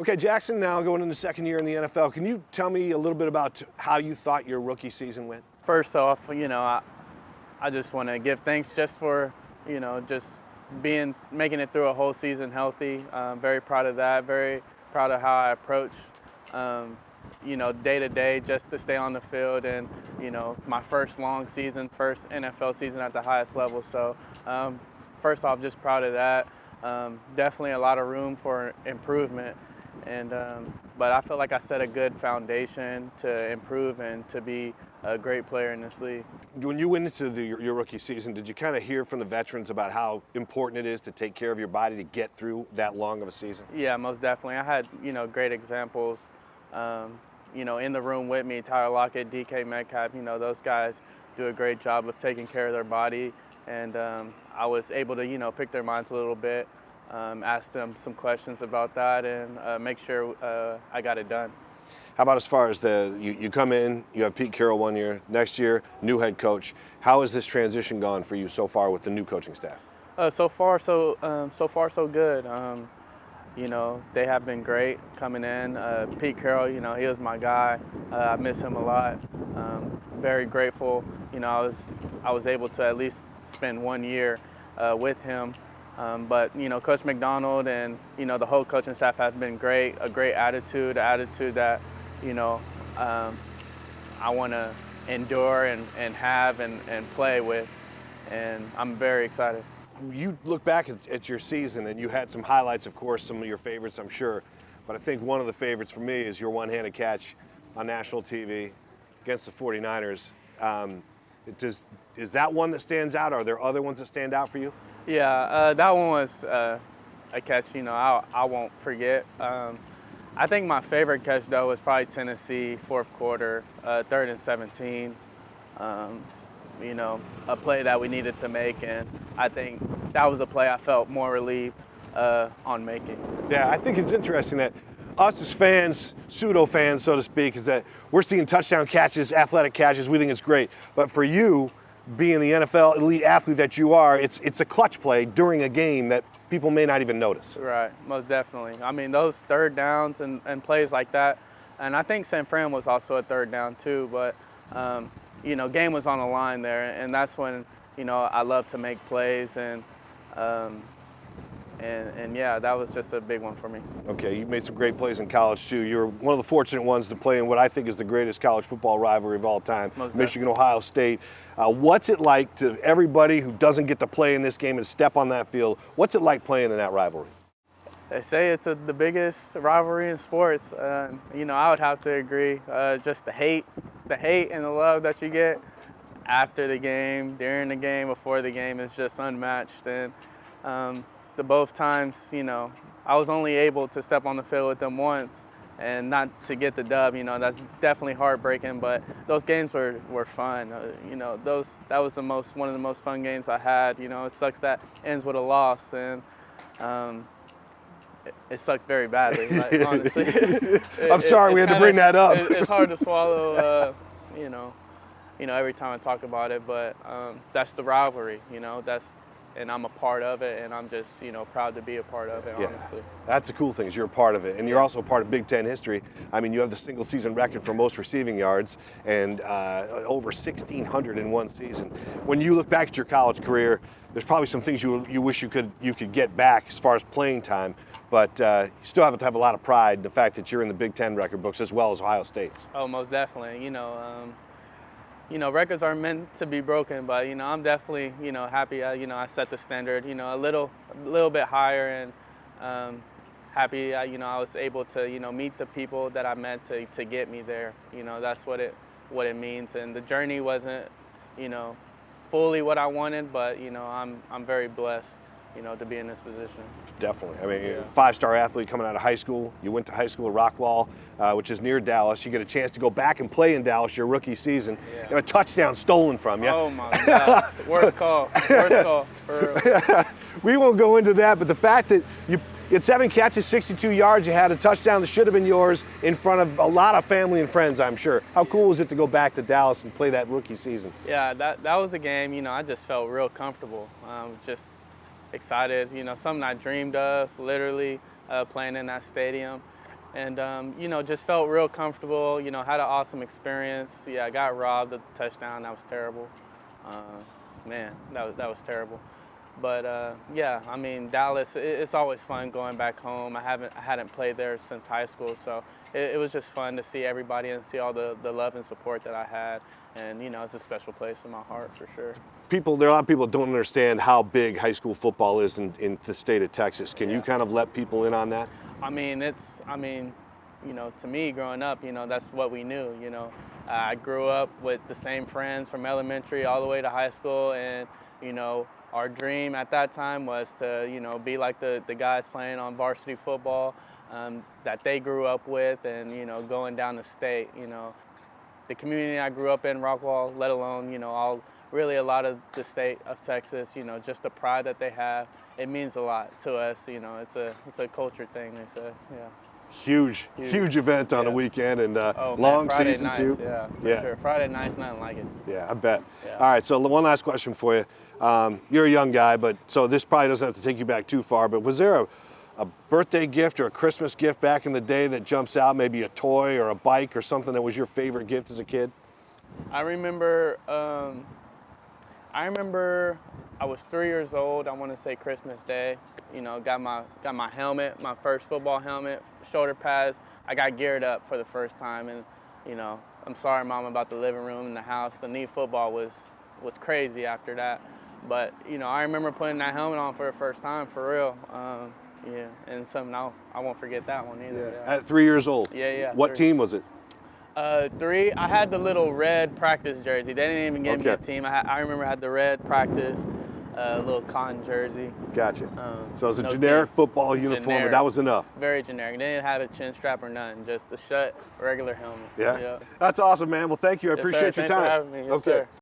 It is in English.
Okay, Jaxon, now going into second year in the NFL, can you tell me a little bit about how you thought your rookie season went? First off, I just want to give thanks just for, just making it through a whole season healthy. Very proud of that. Very proud of how I approach, day to day, just to stay on the field, and my first long season, first NFL season at the highest level. So, first off, just proud of that. Definitely a lot of room for improvement. But I feel like I set a good foundation to improve and to be a great player in this league. When you went into your rookie season, did you kind of hear from the veterans about how important it is to take care of your body to get through that long of a season? Yeah, most definitely. I had, great examples, in the room with me, Tyler Lockett, DK Metcalf, those guys do a great job of taking care of their body. And I was able to, pick their minds a little bit. Ask them some questions about that and make sure I got it done. How about as far as you come in, you have Pete Carroll 1 year, next year, new head coach. How has this transition gone for you so far with the new coaching staff? So far, so good. They have been great coming in. Pete Carroll, he was my guy. I miss him a lot. Very grateful. I was able to at least spend 1 year with him. But Coach McDonald and the whole coaching staff has been great. A great attitude, that I want to endure and have and play with, and I'm very excited. You look back at your season, and you had some highlights, of course, some of your favorites, I'm sure. But I think one of the favorites for me is your one-handed catch on national TV against the 49ers. Is that one that stands out? Are there other ones that stand out for you? Yeah, that one was a catch, I won't forget. I think my favorite catch, though, was probably Tennessee, fourth quarter, 3rd and 17. A play that we needed to make, and I think that was a play I felt more relieved on making. Yeah, I think it's interesting that us as fans, pseudo-fans, so to speak, is that we're seeing touchdown catches, athletic catches. We think it's great. But for you, being the NFL elite athlete that you are, it's a clutch play during a game that people may not even notice. Right, most definitely. I mean, those third downs and plays like that, and I think San Fran was also a third down too, but, game was on the line there, and that's when, I love to make plays, and yeah, that was just a big one for me. Okay, you made some great plays in college too. You're one of the fortunate ones to play in what I think is the greatest college football rivalry of all time, Michigan, Ohio State. What's it like to everybody who doesn't get to play in this game and step on that field? What's it like playing in that rivalry? They say it's the biggest rivalry in sports. I would have to agree. Just the hate and the love that you get after the game, during the game, before the game is just unmatched. And the both times, I was only able to step on the field with them once and not to get the dub. That's definitely heartbreaking, but those games were fun. That was one of the most fun games I had. It sucks that ends with a loss, and it sucks very badly, honestly. I'm sorry we had to bring that up. It's hard to swallow, every time I talk about it, but that's the rivalry, and I'm a part of it, and I'm just, proud to be a part of it, honestly. That's the cool thing, is you're a part of it, and you're also a part of Big Ten history. I mean, you have the single season record for most receiving yards, and over 1,600 in one season. When you look back at your college career, there's probably some things you wish you could get back as far as playing time, but you still have to have a lot of pride in the fact that you're in the Big Ten record books as well as Ohio State's. Oh, most definitely. Records are meant to be broken, but I'm definitely happy. I set the standard a little bit higher, and happy. I was able to meet the people that I met to get me there. That's what it means. And the journey wasn't fully what I wanted, but I'm very blessed to be in this position. Definitely. I mean, you're a five-star athlete coming out of high school. You went to high school at Rockwall, which is near Dallas. You get a chance to go back and play in Dallas your rookie season. Yeah. You have a touchdown stolen from you. Oh, my God. Worst call. Worst call. For real. We won't go into that, but the fact that you had 7 catches, 62 yards, you had a touchdown that should have been yours in front of a lot of family and friends, I'm sure. How cool was it to go back to Dallas and play that rookie season? Yeah, that was a game, I just felt real comfortable. Just excited, something I dreamed of, literally playing in that stadium. and you know, just felt real comfortable. You know, had an awesome experience. Yeah, I got robbed of the touchdown. That was terrible. Man, that was terrible. But yeah, I mean, Dallas, it's always fun going back home. I hadn't played there since high school, so it was just fun to see everybody and see all the love and support that I had. And you know, it's a special place in my heart for sure. There are a lot of people that don't understand how big high school football is in the state of Texas. Can you kind of let people in on that? I mean, you know, to me growing up, you know, that's what we knew. You know, I grew up with the same friends from elementary all the way to high school, and you know, our dream at that time was to, you know, be like the guys playing on varsity football that they grew up with, and you know, going down the state. You know, the community I grew up in, Rockwall, let alone, you know, really a lot of the state of Texas. You know, just the pride that they have, it means a lot to us. You know, it's a culture thing. It's a huge event on the weekend, and long Friday season nights, too. Yeah, for sure. Friday nights, nothing like it. Yeah, I bet. Yeah. All right, so one last question for you. You're a young guy, but so this probably doesn't have to take you back too far, but was there a birthday gift or a Christmas gift back in the day that jumps out, maybe a toy or a bike or something that was your favorite gift as a kid? I remember I was 3 years old. I want to say Christmas Day. You know, got my helmet, my first football helmet, shoulder pads. I got geared up for the first time, and you know, I'm sorry, Mom, about the living room and the house. The knee football was crazy after that. But you know, I remember putting that helmet on for the first time, for real. Yeah, and something I won't forget that one either. Yeah. At 3 years old. Yeah. What team was it? 3. I had the little red practice jersey. They didn't even give me a team. I remember I had the red practice, little cotton jersey. Gotcha. So it was a no generic team. football uniform, Generic. but that was enough. Very generic. They didn't have a chin strap or nothing, just the regular helmet. Yeah. That's awesome, man. Well, thank you. I Yes, appreciate sir. your Thanks time. for having me. Yes, okay. sir.